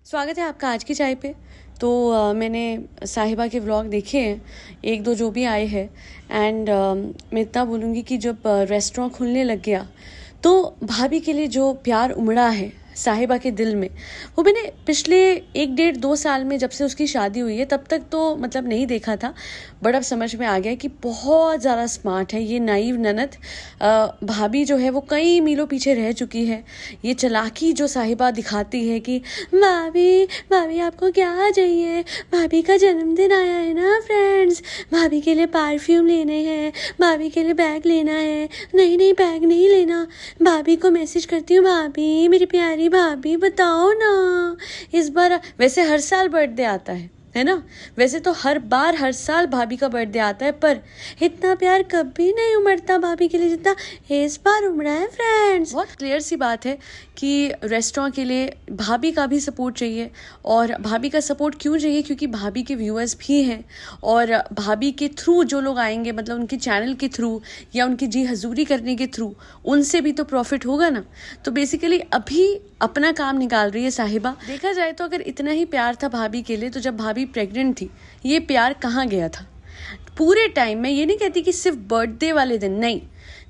स्वागत है आपका आज की चाय पे। तो मैंने साहिबा के व्लॉग देखे हैं, एक दो जो भी आए हैं। एंड मैं इतना बोलूँगी कि जब रेस्टोरेंट खुलने लग गया तो भाभी के लिए जो प्यार उमड़ा है साहिबा के दिल में, वो मैंने पिछले 1 डेढ़ 2 साल में, जब से उसकी शादी हुई है तब तक तो मतलब नहीं देखा था। बट अब समझ में आ गया कि बहुत ज़्यादा स्मार्ट है ये नाइव ननद। भाभी जो है वो कई मीलों पीछे रह चुकी है। ये चालाकी जो साहिबा दिखाती है कि भाभी भाभी आपको क्या चाहिए, भाभी का जन्मदिन आया है ना फ्रेंड्स, भाभी के लिए परफ्यूम लेने हैं, भाभी के लिए बैग लेना है। नहीं नहीं, बैग नहीं लेना। भाभी को मैसेज करती हूँ, भाभी मेरी प्यारी भाभी बताओ ना इस बार। वैसे हर साल बर्थडे आता है ना। वैसे तो हर साल भाभी का बर्थडे आता है, पर इतना प्यार कभी नहीं उमड़ता भाभी के लिए जितना इस बार उमड़ा है फ्रेंड्स। बहुत क्लियर सी बात है कि रेस्टोरेंट के लिए भाभी का भी सपोर्ट चाहिए। और भाभी का सपोर्ट क्यों चाहिए? क्योंकि भाभी के व्यूअर्स भी हैं और भाभी के थ्रू जो लोग आएंगे, मतलब उनके चैनल के थ्रू या उनकी जी हजूरी करने के थ्रू, उनसे भी तो प्रॉफिट होगा ना। तो बेसिकली अभी अपना काम निकाल रही है साहिबा। देखा जाए तो अगर इतना ही प्यार था भाभी के लिए, तो जब भाभी प्रेग्नेंट थी ये प्यार कहाँ गया था? पूरे टाइम, मैं ये नहीं कहती कि सिर्फ बर्थडे वाले दिन, नहीं,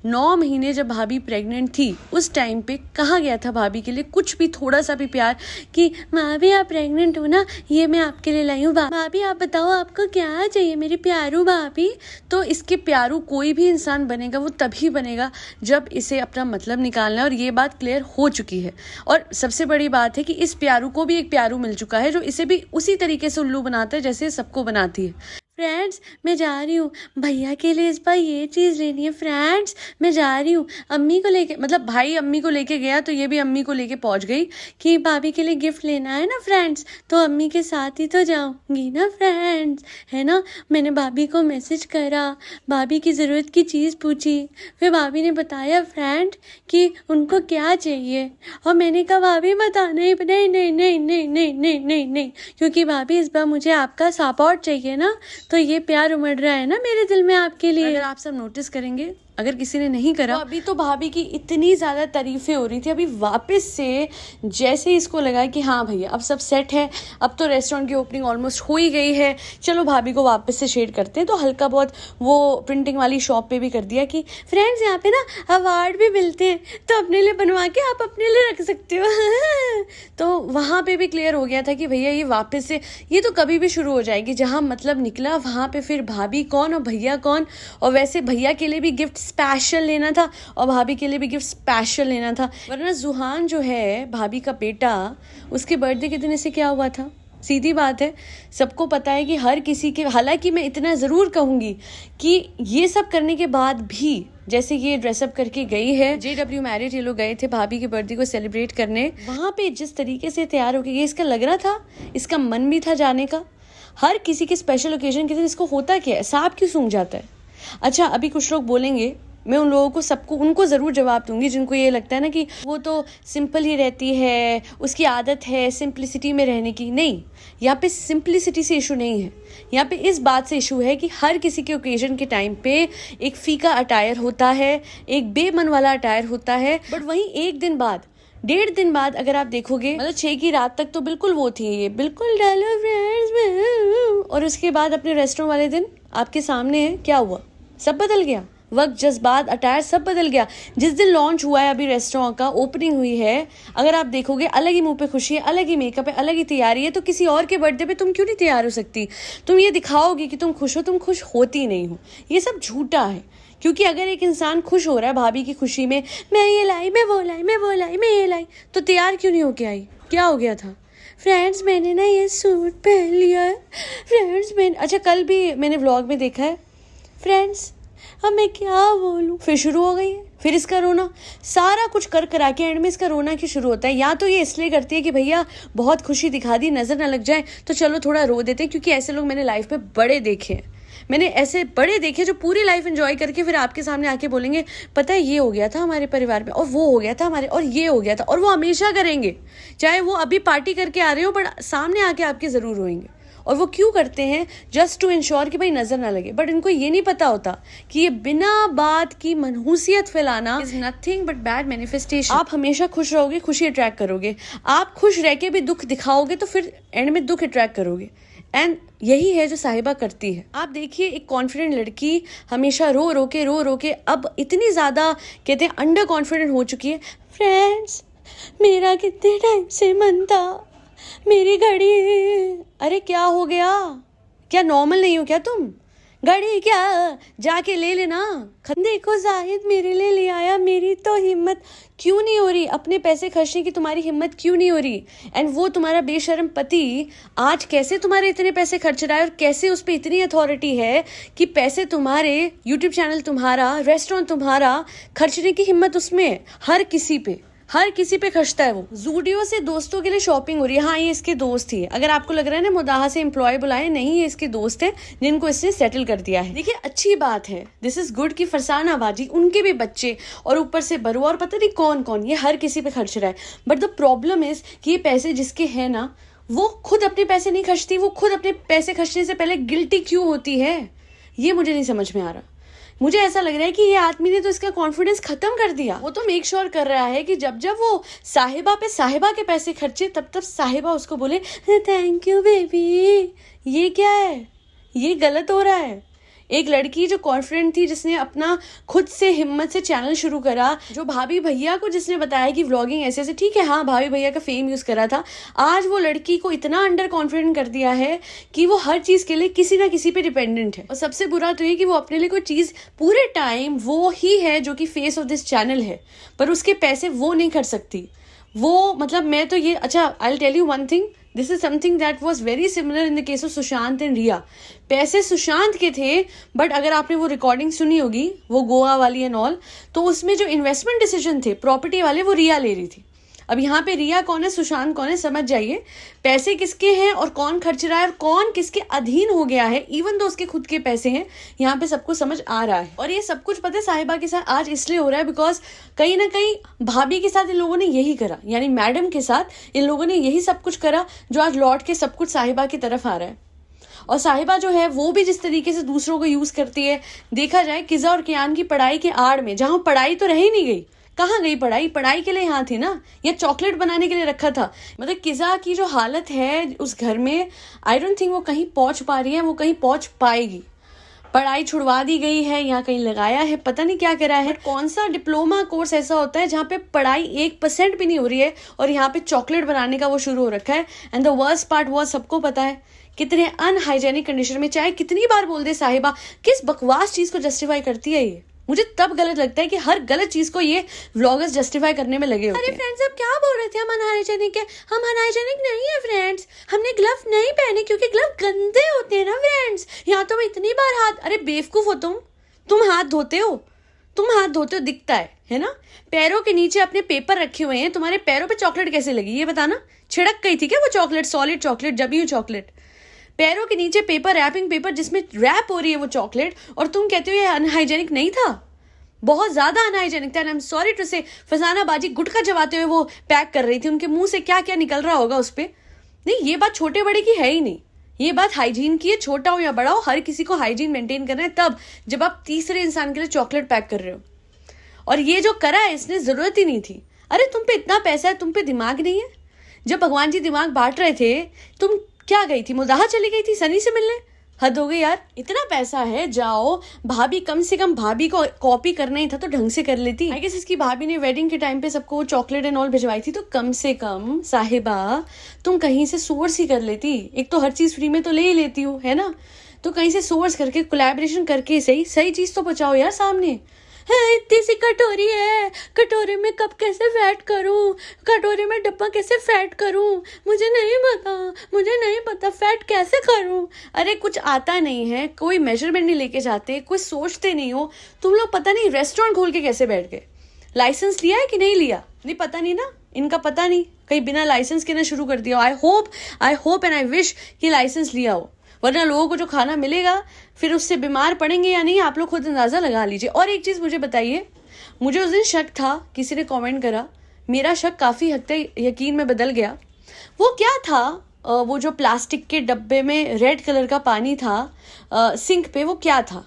9 महीने जब भाभी प्रेग्नेंट थी उस टाइम पे कहाँ गया था भाभी के लिए कुछ भी, थोड़ा सा भी प्यार कि भाभी आप प्रेग्नेंट हो ना, ये मैं आपके लिए लाई हूँ, भाभी आप बताओ आपको क्या चाहिए मेरी प्यारू भाभी। तो इसके प्यारू कोई भी इंसान बनेगा वो तभी बनेगा जब इसे अपना मतलब निकालना है, और ये बात क्लियर हो चुकी है। और सबसे बड़ी बात है कि इस प्यारू को भी एक प्यारू मिल चुका है जो इसे भी उसी तरीके से उल्लू बनाता है जैसे सबको बनाती है। फ्रेंड्स मैं जा रही हूँ, भैया के लिए इस बार ये चीज़ लेनी है। फ्रेंड्स मैं जा रही हूँ, अम्मी को लेके, मतलब भाई अम्मी को लेके गया तो ये भी अम्मी को लेके पहुँच गई कि भाभी के लिए गिफ्ट लेना है ना फ्रेंड्स, तो अम्मी के साथ ही तो जाऊँगी ना फ्रेंड्स, है ना। मैंने भाभी को मैसेज करा, भाभी की ज़रूरत की चीज़ पूछी, फिर भाभी ने बताया फ्रेंड कि उनको क्या चाहिए, और मैंने कहा भाभी बता, नहीं नहीं नहीं नहीं नहीं नहीं नहीं नहीं नहीं, क्योंकि भाभी इस बार मुझे आपका सपोर्ट चाहिए ना, तो ये प्यार उमड़ रहा है ना मेरे दिल में आपके लिए। अगर आप सब नोटिस करेंगे, अगर किसी ने नहीं करा, तो अभी तो भाभी की इतनी ज़्यादा तारीफें हो रही थी, अभी वापस से जैसे ही इसको लगा कि हाँ भैया अब सब सेट है, अब तो रेस्टोरेंट की ओपनिंग ऑलमोस्ट हो ही गई है, चलो भाभी को वापस से शेड करते हैं, तो हल्का बहुत वो प्रिंटिंग वाली शॉप पे भी कर दिया कि फ्रेंड्स यहाँ पे ना अवार्ड भी मिलते हैं, तो अपने लिए बनवा के आप अपने लिए रख सकते हो। तो वहाँ पे भी क्लियर हो गया था कि भैया ये वापस से, ये तो कभी भी शुरू हो जाएगी, जहाँ मतलब निकला वहाँ पे फिर भाभी कौन और भैया कौन। और वैसे भैया के लिए भी गिफ्ट स्पेशल लेना था और भाभी के लिए भी गिफ्ट स्पेशल लेना था, वरना जुहान जो है भाभी का बेटा, उसके बर्थडे के दिन इसे क्या हुआ था? सीधी बात है, सबको पता है कि हर किसी के, हालांकि मैं इतना ज़रूर कहूँगी कि ये सब करने के बाद भी, जैसे ये ड्रेसअप करके गई है JW मैरिज, ये लोग गए थे भाभी के बर्थडे को सेलिब्रेट करने, वहाँ पे जिस तरीके से तैयार होके गई, इसका लग रहा था, इसका मन भी था जाने का। हर किसी के स्पेशल ओकेजन के दिन इसको होता क्या है, सांप क्यों सूंघ जाता है? अच्छा अभी कुछ लोग बोलेंगे, मैं उन लोगों को, सबको, उनको ज़रूर जवाब दूंगी जिनको ये लगता है ना कि वो तो सिंपल ही रहती है, उसकी आदत है सिंप्लिसिटी में रहने की। नहीं, यहाँ पे सिंप्लिसिटी से इशू नहीं है, यहाँ पे इस बात से इशू है कि हर किसी के ओकेजन के टाइम पे एक फीका अटायर होता है, एक बेमन वाला अटायर होता है। बट वहीं एक दिन बाद, 1.5 दिन बाद अगर आप देखोगे, मतलब 6 की रात तक तो बिल्कुल वो थी, ये बिल्कुल डालो फ्रेंड्स, और उसके बाद अपने रेस्टोरेंट वाले दिन आपके सामने है, क्या हुआ? सब बदल गया, वक्त जज्बात अटायर सब बदल गया। जिस दिन लॉन्च हुआ है अभी रेस्टोरेंट का, ओपनिंग हुई है, अगर आप देखोगे अलग ही मुंह पे खुशी है, अलग ही मेकअप है, अलग ही तैयारी है। तो किसी और के बर्थडे पे तुम क्यों नहीं तैयार हो सकती? तुम ये दिखाओगी कि तुम खुश हो, तुम खुश होती नहीं हो। ये सब झूठा है, क्योंकि अगर एक इंसान खुश हो रहा है भाभी की खुशी में, मैं ये लाई, मैं वो लाई, मैं वो लाई, मैं ये लाई, तो तैयार क्यों नहीं होके आई? क्या हो गया था? फ्रेंड्स मैंने ना ये सूट पहन लिया है फ्रेंड्स, मैंने, अच्छा कल भी मैंने व्लॉग में देखा है फ्रेंड्स, अब मैं क्या बोलूँ, फिर शुरू हो गई है, फिर इसका रोना, सारा कुछ कर करा के एंड में इसका रोना क्यों शुरू होता है? या तो ये इसलिए करती है कि भैया बहुत खुशी दिखा दी, नजर ना लग जाए, तो चलो थोड़ा रो देते हैं, क्योंकि ऐसे लोग मैंने लाइफ में बड़े देखे हैं, मैंने ऐसे बड़े देखे जो पूरी लाइफ एंजॉय करके फिर आपके सामने आके बोलेंगे पता है ये हो गया था हमारे परिवार में, और वो हो गया था हमारे, और ये हो गया था, और वो हमेशा करेंगे, चाहे वो अभी पार्टी करके आ रहे हो, बट सामने आके आपके जरूर रोएंगे। और वो क्यों करते हैं? जस्ट टू इंश्योर कि भाई नजर ना लगे। बट इनको ये नहीं पता होता कि ये बिना बात की मनहूसियत फैलाना is nothing but bad manifestation. आप हमेशा खुश रहोगे, खुशी अट्रैक्ट करोगे। आप खुश रह के भी दुख दिखाओगे तो फिर एंड में दुख अट्रैक्ट करोगे। एंड यही है जो साहिबा करती है। आप देखिए, एक कॉन्फिडेंट लड़की हमेशा रो रो के अब इतनी ज्यादा कहते हैं अंडर कॉन्फिडेंट हो चुकी है। फ्रेंड्स, मेरा कितने टाइम से मन था, मेरी घड़ी। अरे क्या हो गया? क्या नॉर्मल नहीं हो क्या तुम? घड़ी क्या, जाके ले लेना। देखो जाहिद मेरे लिए ले आया, मेरी तो हिम्मत क्यों नहीं हो रही? अपने पैसे खर्चने की तुम्हारी हिम्मत क्यों नहीं हो रही? एंड वो तुम्हारा बेशर्म पति आज कैसे तुम्हारे इतने पैसे खर्च रहा है और कैसे उस पर इतनी अथॉरिटी है कि पैसे तुम्हारे, यूट्यूब चैनल तुम्हारा, रेस्टोरेंट तुम्हारा, खर्चने की हिम्मत उसमें हर किसी पे खर्चता है वो। जूडियो से दोस्तों के लिए शॉपिंग हो रही है। हाँ, ये इसके दोस्त ही है। अगर आपको लग रहा है ना मुदाहा से एम्प्लॉय बुलाए, नहीं, ये इसके दोस्त हैं जिनको इसने सेटल कर दिया है। देखिए, अच्छी बात है, दिस इज गुड कि फरसाना बाजी, उनके भी बच्चे और ऊपर से बरुआ और पता नहीं कौन कौन, ये हर किसी पे खर्च रहा है। बट द प्रॉब्लम इज कि ये पैसे जिसके है ना, वो खुद अपने पैसे नहीं खर्चती। वो खुद अपने पैसे खर्चने से पहले गिल्टी क्यों होती है, ये मुझे नहीं समझ में आ रहा। मुझे ऐसा लग रहा है कि ये आदमी ने तो इसका कॉन्फिडेंस खत्म कर दिया। वो तो मेक श्योर कर रहा है कि जब जब वो साहिबा के पैसे खर्चे, तब तब साहिबा उसको बोले थैंक यू बेबी। ये क्या है? ये गलत हो रहा है। एक लड़की जो कॉन्फिडेंट थी, जिसने अपना खुद से हिम्मत से चैनल शुरू करा, जो भाभी भैया को जिसने बताया कि व्लॉगिंग ऐसे ऐसे, ठीक है, हाँ, भाभी भैया का फेम यूज करा था, आज वो लड़की को इतना अंडर कॉन्फिडेंट कर दिया है कि वो हर चीज के लिए किसी ना किसी पे डिपेंडेंट है। और सबसे बुरा तो ये कि वो अपने लिए कोई चीज पूरे टाइम वो ही है जो कि फेस ऑफ दिस चैनल है, पर उसके पैसे वो नहीं कर सकती। वो मतलब मैं तो ये, अच्छा, I will tell you one thing, this is something that was very similar in the case of Sushant and Rhea. पैसे सुशांत के थे, बट अगर आपने वो रिकॉर्डिंग सुनी होगी, वो गोवा वाली एंड ऑल, तो उसमें जो इन्वेस्टमेंट डिसीजन थे प्रॉपर्टी वाले, वो रिया ले रही थी। अब यहाँ पे रिया कौन है, सुशांत कौन है, समझ जाइए। पैसे किसके हैं और कौन खर्च रहा है और कौन किसके अधीन हो गया है, इवन दो उसके खुद के पैसे हैं, यहाँ पे सबको समझ आ रहा है। और ये सब कुछ पता है साहिबा के साथ आज इसलिए हो रहा है बिकॉज कहीं ना कहीं भाभी के साथ इन लोगों ने यही करा, यानी मैडम के साथ इन लोगों ने यही सब कुछ करा, जो आज लौट के सब कुछ साहिबा की तरफ आ रहा है। और साहिबा जो है वो भी जिस तरीके से दूसरों को यूज करती है, देखा जाए किज़ा और कियान की पढ़ाई के आड़ में, जहां पढ़ाई तो रह ही नहीं गई, कहाँ गई पढ़ाई? पढ़ाई के लिए यहाँ थी ना, या चॉकलेट बनाने के लिए रखा था। मतलब किज़ा की जो हालत है उस घर में, आई डोंट थिंक वो कहीं पहुंच पा रही है, वो कहीं पहुंच पाएगी। पढ़ाई छुड़वा दी गई है, यहाँ कहीं लगाया है, पता नहीं क्या करा है। कौन सा डिप्लोमा कोर्स ऐसा होता है जहाँ पे पढ़ाई 1% भी नहीं हो रही है और यहाँ पे चॉकलेट बनाने का वो शुरू हो रखा है। एंड द वर्स्ट पार्ट वो सबको पता है कितने अनहाइजेनिक कंडीशन में, चाहे कितनी बार बोल दे साहिबा, किस बकवास चीज को जस्टिफाई करती है ये। मुझे तब गलत लगता है कि हर गलत चीज को ये व्लॉगर्स जस्टिफाई करने में लगे होते हैं। अरे फ्रेंड्स, अब क्या बोल रहे थे? हम अनहाइजेनिक है? हम अनहाइजेनिक नहीं है फ्रेंड्स, हमने ग्लव नहीं पहने क्योंकि ग्लव गंदे होते हैं ना फ्रेंड्स। यहाँ तो मैं इतनी बार हाथ, अरे बेवकूफ हो तुम हाथ धोते हो, दिखता है ना? पैरों के नीचे अपने पेपर रखे हुए हैं, तुम्हारे पैरों पे चॉकलेट कैसे लगी ये बताना? छिड़क गई थी क्या वो चॉकलेट, सॉलिड चॉकलेट, जबी चॉकलेट? पैरों के नीचे पेपर, रैपिंग पेपर जिसमें रैप हो रही है वो चॉकलेट, और तुम कहते हो ये अनहाइजेनिक नहीं था? बहुत ज्यादा अनहाइजेनिक था। आई एम सॉरी टू से, फरसाना बाजी गुटखा चबाते हुए वो पैक कर रही थी, उनके मुंह से क्या क्या निकल रहा होगा उस पर। नहीं, ये बात छोटे बड़े की है ही नहीं, ये बात हाइजीन की है। छोटा हो या बड़ा हो, हर किसी को हाइजीन मेंटेन करना है, तब जब आप तीसरे इंसान के लिए चॉकलेट पैक कर रहे हो। और ये जो करा है इसने जरूरत ही नहीं थी। अरे तुम पे इतना पैसा है, तुम पे दिमाग नहीं है? जब भगवान जी दिमाग बांट रहे थे, तुम क्या गई थी? मुदाहा चली गई थी सनी से मिलने? हद हो गई यार। इतना पैसा है, जाओ भाभी, कम से कम भाभी को कॉपी करना ही था तो ढंग से कर लेती। आई गेस इसकी भाभी ने वेडिंग के टाइम पे सबको चॉकलेट एंड ऑल भिजवाई थी, तो कम से कम साहिबा तुम कहीं से सोर्स ही कर लेती। एक तो हर चीज फ्री में तो ले ही लेती हो, है ना? तो कहीं से सोर्स करके, कोलैबोरेशन करके सही चीज तो पहुंचाओ यार सामने। है इतनी सी कटोरी है, कटोरी में कप कैसे फैट करूं, कटोरी में डब्बा कैसे फैट करूं, मुझे नहीं पता फैट कैसे करूं। अरे कुछ आता नहीं है, कोई मेजरमेंट नहीं लेके जाते, कोई सोचते नहीं हो तुम लोग। पता नहीं रेस्टोरेंट खोल के कैसे बैठ गए? लाइसेंस लिया है कि नहीं लिया? नहीं, पता नहीं ना, इनका पता नहीं, कहीं बिना लाइसेंस के ना शुरू कर दिया। I hope and I wish कि लाइसेंस लिया हो, वरना लोगों को जो खाना मिलेगा फिर उससे बीमार पड़ेंगे या नहीं, आप लोग खुद अंदाजा लगा लीजिए। और एक चीज मुझे बताइए, मुझे उस दिन शक था, किसी ने कमेंट करा, मेरा शक काफी हद तक यकीन में बदल गया। वो क्या था वो जो प्लास्टिक के डब्बे में रेड कलर का पानी था सिंक पे, वो क्या था?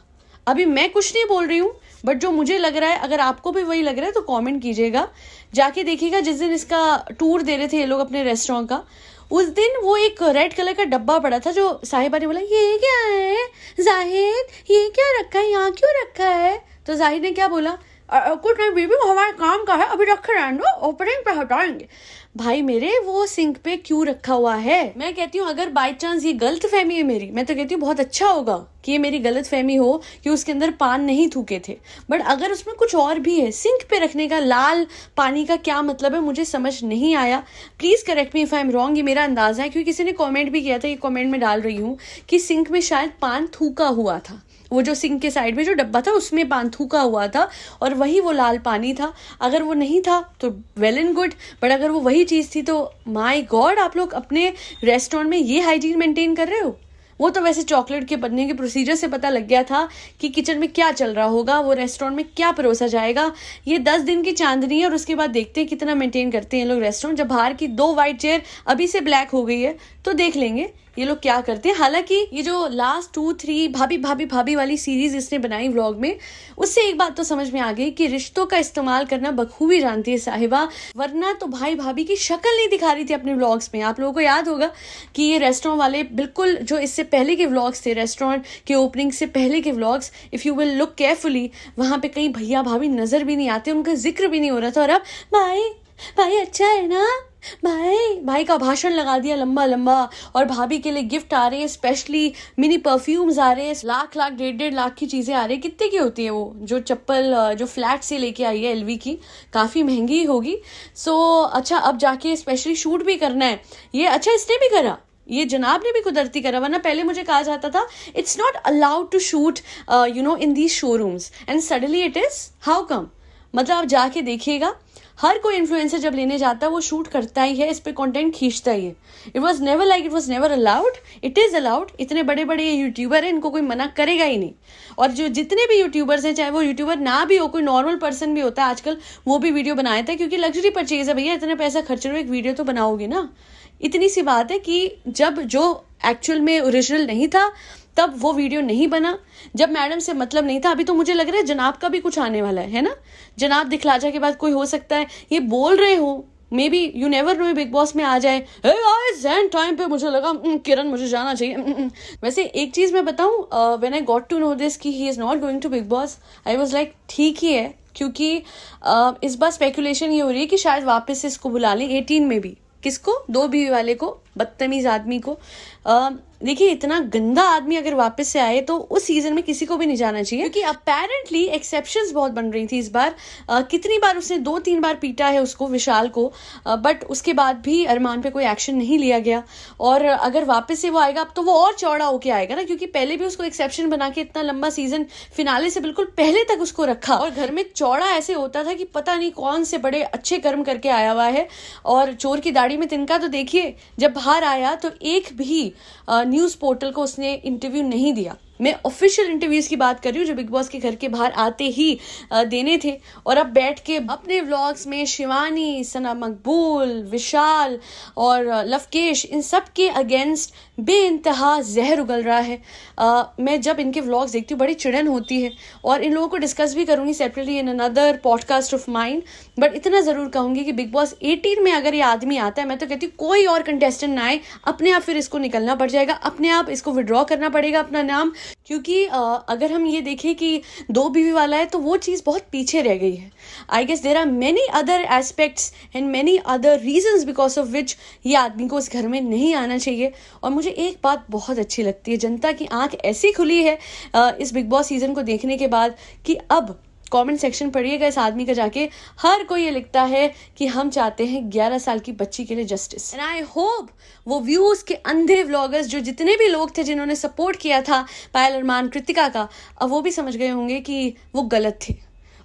अभी मैं कुछ नहीं बोल रही हूँ, बट जो मुझे लग रहा है, अगर आपको भी वही लग रहा है तो कमेंट कीजिएगा। जाके देखिएगा, जिस दिन इसका टूर दे रहे थे ये लोग अपने रेस्टोरेंट का, उस दिन वो एक रेड कलर का डब्बा पड़ा था, जो साहिबा ने बोला ये क्या है जाहिद, ये क्या रखा है, यहाँ क्यों रखा है? तो जाहिद ने क्या बोला, कुछ नहीं बीबी, हमारे काम का है, अभी रखे रहने दो, ओपनिंग पे हटाएंगे। भाई मेरे, वो सिंक पे क्यों रखा हुआ है? मैं कहती हूँ अगर बाई चांस ये गलत फहमी है मेरी, मैं तो कहती हूँ बहुत अच्छा होगा कि ये मेरी गलत फहमी हो कि उसके अंदर पान नहीं थूके थे, बट अगर उसमें कुछ और भी है, सिंक पे रखने का लाल पानी का क्या मतलब है, मुझे समझ नहीं आया। Please correct me if I am wrong. ये मेरा अंदाजा है, क्योंकि किसी ने कॉमेंट भी किया था, ये कॉमेंट में डाल रही हूँ कि सिंक में शायद पान थूका हुआ था, वो जो सिंक के साइड में जो डब्बा था उसमें पान थूका हुआ था और वही वो लाल पानी था। अगर वो नहीं था तो वेल एंड गुड, बट अगर वो वही चीज़ थी तो माय गॉड, आप लोग अपने रेस्टोरेंट में ये हाइजीन मेंटेन कर रहे हो? वो तो वैसे चॉकलेट के बनने के प्रोसीजर से पता लग गया था कि किचन में क्या चल रहा होगा, वो रेस्टोरेंट में क्या परोसा जाएगा। ये 10 दिन की चांदनी है और उसके बाद देखते हैं कितना मेंटेन करते हैं लोग रेस्टोरेंट। जब बाहर की 2 वाइट चेयर अभी से ब्लैक हो गई है तो देख लेंगे ये लोग क्या करते हैं। हालांकि ये जो लास्ट 2-3 भाभी भाभी भाभी वाली सीरीज इसने बनाई व्लॉग में, उससे एक बात तो समझ में आ गई कि रिश्तों का इस्तेमाल करना बखूबी जानती है साहिबा, वरना तो भाई भाभी की शक्ल नहीं दिखा रही थी अपने व्लॉग्स में। आप लोगों को याद होगा कि ये रेस्टोरेंट वाले बिल्कुल, जो इससे पहले के व्लॉग्स थे, रेस्टोरेंट के ओपनिंग से पहले के vlogs, if you will look carefully, वहां पे कई भैया भाभी नजर भी नहीं आते, उनका जिक्र भी नहीं हो रहा था। और अब भाई भाई अच्छा है ना, भाई का भाषण लगा दिया लंबा लंबा, और भाभी के लिए गिफ्ट आ रहे हैं, स्पेशली मिनी परफ्यूम्स आ रहे हैं, लाख 1.5 लाख की चीजें आ रही है। कितने की होती है वो जो चप्पल जो फ्लैट से लेके आई है एलवी की, काफी महंगी होगी। सो अच्छा, अब जाके स्पेशली शूट भी करना है ये। अच्छा, इसने भी करा, ये जनाब ने भी कुदरती करा, वरना पहले मुझे कहा जाता था it's not allowed to shoot in these showrooms, and suddenly it is. How come? मतलब आप जाके देखिएगा, हर कोई इन्फ्लुएंसर जब लेने जाता है वो शूट करता ही है, इस पे कंटेंट खींचता ही है। It was never like it was never allowed, it is allowed. इतने बड़े बड़े यूट्यूबर हैं, इनको कोई मना करेगा ही नहीं। और जो जितने भी यूट्यूबर्स हैं, चाहे वो यूट्यूबर ना भी हो, कोई नॉर्मल पर्सन भी होता है आजकल, वो भी वीडियो बनाया था, क्योंकि लग्जरी परचेज है भैया, इतना पैसा खर्च रहे हो, एक वीडियो तो बनाओगे ना। इतनी सी बात है कि जब जो एक्चुअल में ओरिजिनल नहीं था तब वो वीडियो नहीं बना, जब मैडम से मतलब नहीं था। अभी तो मुझे लग रहा है जनाब का भी कुछ आने वाला है ना, जनाब दिखलाजा के बाद कोई हो सकता है ये बोल रहे हो, may be you never know, big boss में आ जाए। एंड टाइम पे मुझे लगा किरण मुझे जाना चाहिए। वैसे एक चीज मैं बताऊं, when I got to know this कि he is not going to Bigg Boss, I was like ठीक ही है, क्योंकि इस बार स्पेकुलेशन ये हो रही है कि शायद वापस से इसको बुला लें 18 में भी। किसको? 2 बीवी वाले को, बदतमीज आदमी को। देखिए, इतना गंदा आदमी अगर वापस से आए तो उस सीजन में किसी को भी नहीं जाना चाहिए, क्योंकि अपेरेंटली एक्सेप्शंस बहुत बन रही थी इस बार। कितनी बार उसने 2-3 बार पीटा है उसको, विशाल को, बट उसके बाद भी अरमान पे कोई एक्शन नहीं लिया गया। और अगर वापस से वो आएगा अब तो वो और चौड़ा होके आएगा ना, क्योंकि पहले भी उसको एक्सेप्शन बना के इतना लंबा सीजन फिनाले से बिल्कुल पहले तक उसको रखा, और घर में चौड़ा ऐसे होता था कि पता नहीं कौन से बड़े अच्छे कर्म करके आया हुआ है। और चोर की दाढ़ी में तिनका, तो देखिए जब बाहर आया तो एक भी न्यूज़ पोर्टल को उसने इंटरव्यू नहीं दिया। मैं ऑफिशियल इंटरव्यूज की बात कर रही हूँ जो बिग बॉस के घर के बाहर आते ही देने थे। और अब बैठ के अपने व्लॉग्स में शिवानी, सना मकबूल, विशाल और लवकेश, इन सब के अगेंस्ट बेइंतहा जहर उगल रहा है। मैं जब इनके व्लॉग्स देखती हूँ बड़ी चिड़न होती है, और इन लोगों को डिस्कस भी करूंगी separately in another podcast of mind. But इतना जरूर कहूंगी कि बिग बॉस 18 में अगर ये आदमी आता है, मैं तो कहती हूँ कोई और कंटेस्टेंट ना आए, अपने आप फिर इसको निकलना पड़ जाएगा, अपने आप इसको विड्रॉ करना पड़ेगा अपना नाम। क्योंकि अगर हम ये देखें कि 2 बीवी वाला है तो वो चीज़ बहुत पीछे रह गई है। I guess there are many other aspects and many other reasons because of which ये आदमी को इस घर में नहीं आना चाहिए। और मुझे एक बात बहुत अच्छी लगती है, जनता की आंख ऐसी खुली है इस बिग बॉस सीजन को देखने के बाद कि अब कमेंट सेक्शन पढ़िएगा इस आदमी का जाके, हर कोई ये लिखता है कि हम चाहते हैं 11 साल की बच्ची के लिए जस्टिस। एंड आई होप वो व्यूज के अंधे व्लॉगर्स, जो जितने भी लोग थे जिन्होंने सपोर्ट किया था पायल, अरमान, कृतिका का, अब वो भी समझ गए होंगे कि वो गलत थे।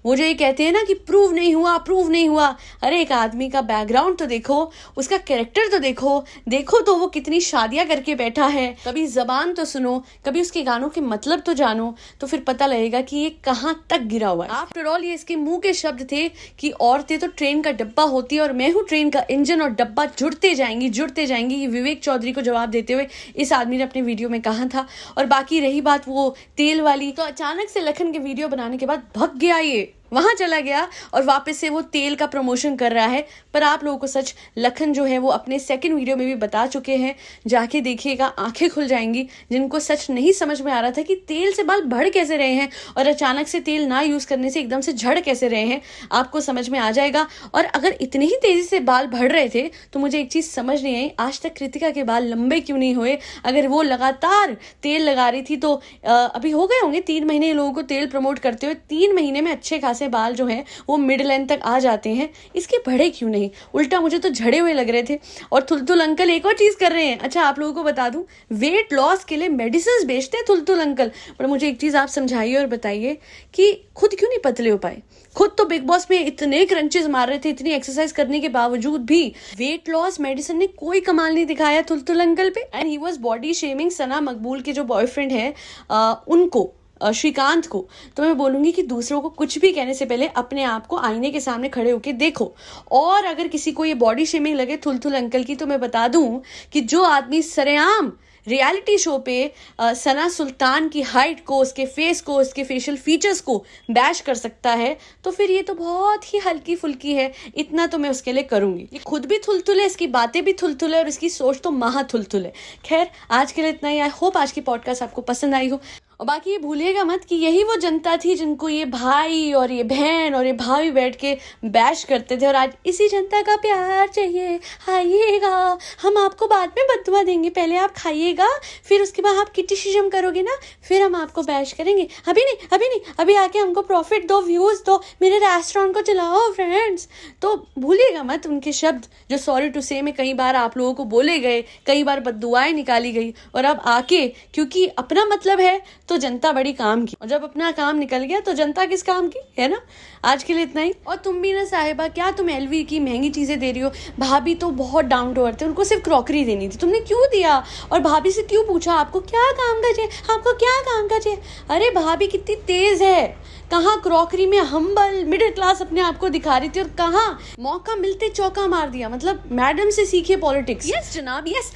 वो जो ये कहते हैं ना कि प्रूव नहीं हुआ। अरे एक आदमी का बैकग्राउंड तो देखो, उसका कैरेक्टर तो देखो तो वो कितनी शादियां करके बैठा है। कभी जबान तो सुनो, कभी उसके गानों के मतलब तो जानो, तो फिर पता लगेगा कि ये कहाँ तक गिरा हुआ है। आफ्टर ऑल ये इसके मुंह के शब्द थे कि औरतें तो ट्रेन का डब्बा होती है और मैं हूँ ट्रेन का इंजन, और डब्बा जुड़ते जाएंगी। ये विवेक चौधरी को जवाब देते हुए इस आदमी ने अपने वीडियो में कहा था। और बाकी रही बात वो तेल वाली, तो अचानक से लखन के वीडियो बनाने के बाद भग गया, ये वहां चला गया और वापस से वो तेल का प्रमोशन कर रहा है। पर आप लोगों को सच लखन जो है वो अपने सेकंड वीडियो में भी बता चुके हैं, जाके देखिएगा, आंखें खुल जाएंगी। जिनको सच नहीं समझ में आ रहा था कि तेल से बाल बढ़ कैसे रहे हैं और अचानक से तेल ना यूज करने से एकदम से झड़ कैसे रहे हैं, आपको समझ में आ जाएगा। और अगर इतनी ही तेजी से बाल बढ़ रहे थे तो मुझे एक चीज समझ नहीं आई, आज तक कृतिका के बाल लंबे क्यों नहीं हुए? अगर वो लगातार तेल लगा रही थी तो अभी हो गए होंगे 3 महीने लोगों को तेल प्रमोट करते हुए। 3 महीने में अच्छे खासे बाल जो हैं वो मिड लेंथ तक आ जाते हैं, इसके बढ़े क्यों नहीं? उल्टा मुझे तो झड़े हुए लग रहे थे। और थुलथुल अंकल एक और चीज कर रहे हैं, अच्छा आप लोगों को बता दूं, वेट लॉस के लिए मेडिसिन बेचते हैं थुलथुल अंकल। पर मुझे एक चीज आप समझाइए और बताइए कि खुद क्यों नहीं पतले हो पाए? खुद तो बिग बॉस में इतने क्रंचेस मार रहे थे, इतनी एक्सरसाइज करने के बावजूद भी वेट लॉस मेडिसिन ने कोई कमाल नहीं दिखाया थुलथुल अंकल पे। And he was body shaming Sana Maqbool के जो बॉयफ्रेंड है उनको, श्रीकांत को। तो मैं बोलूंगी कि दूसरों को कुछ भी कहने से पहले अपने आप को आईने के सामने खड़े होके देखो। और अगर किसी को ये बॉडी शेमिंग लगे थुलथुल अंकल की, तो मैं बता दूं कि जो आदमी सरेआम रियलिटी शो पे सना सुल्तान की हाइट को, उसके फेस को, उसके फेशियल फीचर्स को बैश कर सकता है, तो फिर ये तो बहुत ही हल्की फुल्की है। इतना तो मैं उसके लिए करूंगी। ये खुद भी थुलथुल है, इसकी बातें भी थुलथुल है और इसकी सोच तो महा थुलथुल है। खैर आज के लिए इतना ही। आई होप आज की पॉडकास्ट आपको पसंद आई हो। और बाकी ये भूलिएगा मत कि यही वो जनता थी जिनको ये भाई और ये बहन और ये भाभी बैठ के बैश करते थे, और आज इसी जनता का प्यार चाहिए। आइएगा, हम आपको बाद में बददुआ देंगे, पहले आप खाइएगा, फिर उसके बाद आप क्रिटिसिज्म करोगे ना, फिर हम आपको बैश करेंगे। अभी नहीं, अभी आके हमको प्रॉफिट दो, व्यूज दो, मेरे रेस्टोरेंट को चलाओ फ्रेंड्स। तो भूलिएगा मत उनके शब्द जो सॉरी टू से में कई बार आप लोगों को बोले गए, कई बार बददुआएं निकाली गई। और अब आके क्योंकि अपना मतलब है तो जनता बड़ी काम की, और जब अपना काम निकल गया तो जनता किस काम की, है ना। आज के लिए इतना ही। और तुम भी ना साहिबा, क्या तुम एलवी की महंगी चीजें दे रही हो? भाभी तो बहुत डाउन टू अर्थ है, उनको सिर्फ क्रॉकरी देनी थी, तुमने क्यों दिया? और भाभी से क्यों पूछा आपको क्या काम का चाहिए, आपको क्या काम का चाहिए? अरे भाभी कितनी तेज है, कहाँ क्रॉकरी में हम्बल मिडिल क्लास अपने आप को दिखा रही थी, और कहाँ मौका मिलते चौका मार दिया। मतलब मैडम से सीखिए पॉलिटिक्स। यस जनाब, यस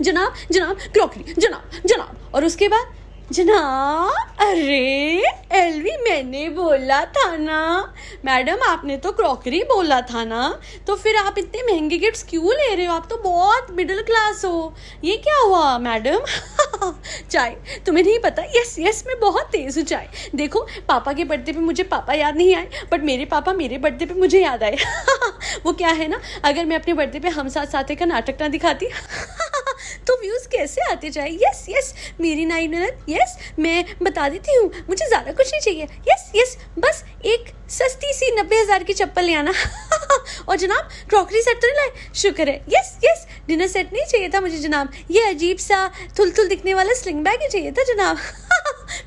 जनाब क्रॉकरी, जनाब। और उसके बाद जनाब, अरे एलवी मैंने बोला था ना। मैडम आपने तो क्रॉकरी बोला था ना, तो फिर आप इतने महंगे गिफ्ट्स क्यों ले रहे हो? आप तो बहुत मिडिल क्लास हो। ये क्या हुआ मैडम? चाय तुम्हें नहीं पता? यस मैं बहुत तेज हूँ चाय। देखो पापा के बर्थडे पे मुझे पापा याद नहीं आए, बट मेरे पापा मेरे बर्थडे पे मुझे याद आए। वो क्या है ना, अगर मैं अपने बर्थडे पे हम साथ साथे का नाटक ना दिखाती तो व्यूज कैसे आते जाए। यस मेरी नाई ननद, यस मैं बता देती हूँ, मुझे ज्यादा कुछ नहीं चाहिए। यस बस एक सस्ती सी 90,000 की चप्पल ले आना। और जनाब क्रॉकरी सेट तो नहीं लाए? शुक्र है। यस डिनर सेट नहीं चाहिए था मुझे जनाब, ये अजीब सा थुल दिखने वाला स्लिंग बैग ही चाहिए था जनाब।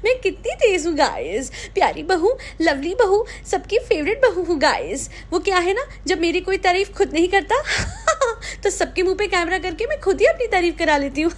मैं कितनी तेज हूँ गाइस, प्यारी बहू, लवली बहू, सबकी फेवरेट बहू हूँ गाइस। वो क्या है ना, जब मेरी कोई तारीफ खुद नहीं करता तो सबके मुंह पे कैमरा करके मैं खुद ही अपनी तारीफ करा लेती हूँ।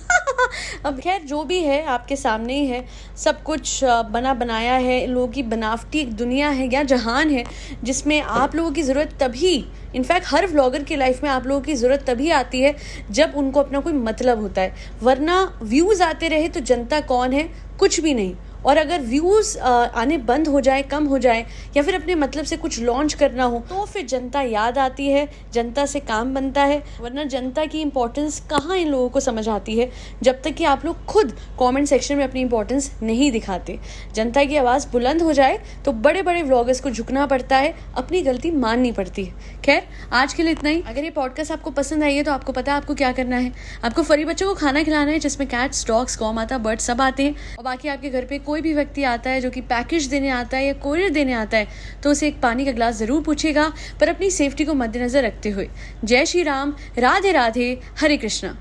अब खैर जो भी है आपके सामने ही है, सब कुछ बना बनाया है। लोगों की बनावटी एक दुनिया है या जहान है जिसमें आप लोगों की ज़रूरत तभी, इनफैक्ट हर व्लॉगर की लाइफ में आप लोगों की ज़रूरत तभी आती है जब उनको अपना कोई मतलब होता है। वरना व्यूज़ आते रहे तो जनता कौन है? कुछ भी नहीं। और अगर व्यूज़ आने बंद हो जाए, कम हो जाए, या फिर अपने मतलब से कुछ लॉन्च करना हो, तो फिर जनता याद आती है, जनता से काम बनता है। वरना जनता की इंपॉर्टेंस कहाँ इन लोगों को समझ आती है, जब तक कि आप लोग खुद कमेंट सेक्शन में अपनी इंपॉर्टेंस नहीं दिखाते। जनता की आवाज़ बुलंद हो जाए तो बड़े बड़े व्लॉगर्स को झुकना पड़ता है, अपनी गलती माननी पड़ती है। खैर आज के लिए इतना ही। अगर ये पॉडकास्ट आपको पसंद आई है तो आपको पता है आपको क्या करना है। आपको फरी बच्चों को खाना खिलाना है जिसमें कैट्स, डॉग्स, कौ माता, बर्ड सब आते हैं। और बाकी आपके घर पे कोई भी व्यक्ति आता है जो कि पैकेज देने आता है या कोरियर देने आता है तो उसे एक पानी का ग्लास जरूर पूछेगा, पर अपनी सेफ्टी को मद्देनजर रखते हुए। जय श्री राम, राधे राधे, हरे कृष्णा।